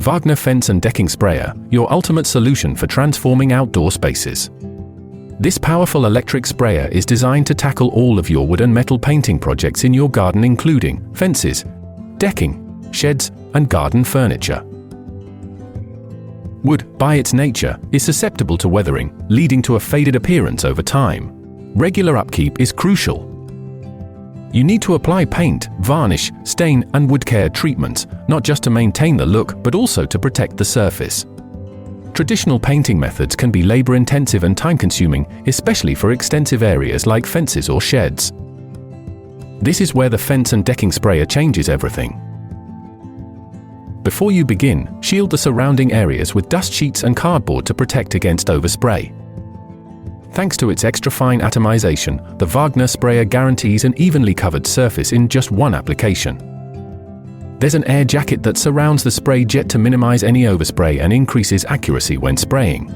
Wagner Fence and Decking Sprayer, your ultimate solution for transforming outdoor spaces. This powerful electric sprayer is designed to tackle all of your wood and metal painting projects in your garden, including fences, decking, sheds, and garden furniture. Wood, by its nature, is susceptible to weathering, leading to a faded appearance over time. Regular upkeep is crucial. You need to apply paint, varnish, stain, and wood care treatments, not just to maintain the look, but also to protect the surface. Traditional painting methods can be labor-intensive and time-consuming, especially for extensive areas like fences or sheds. This is where the Fence and Decking Sprayer changes everything. Before you begin, shield the surrounding areas with dust sheets and cardboard to protect against overspray. Thanks to its extra-fine atomization, the Wagner sprayer guarantees an evenly covered surface in just one application. There's an air jacket that surrounds the spray jet to minimize any overspray and increases accuracy when spraying.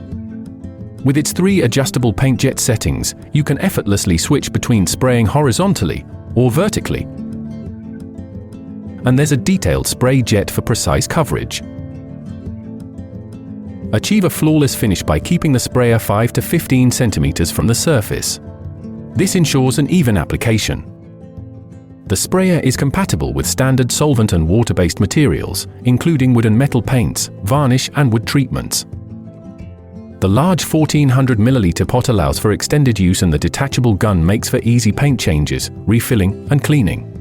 With its 3 adjustable paint jet settings, you can effortlessly switch between spraying horizontally or vertically. And there's a detailed spray jet for precise coverage. Achieve a flawless finish by keeping the sprayer 5 to 15 centimeters from the surface. This ensures an even application. The sprayer is compatible with standard solvent and water-based materials, including wood and metal paints, varnish, and wood treatments. The large 1400 milliliter pot allows for extended use, and the detachable gun makes for easy paint changes, refilling, and cleaning.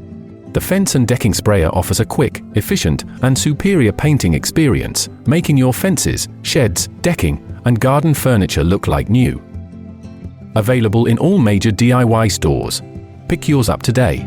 The Fence and Decking Sprayer offers a quick, efficient, and superior painting experience, making your fences, sheds, decking, and garden furniture look like new. Available in all major DIY stores. Pick yours up today.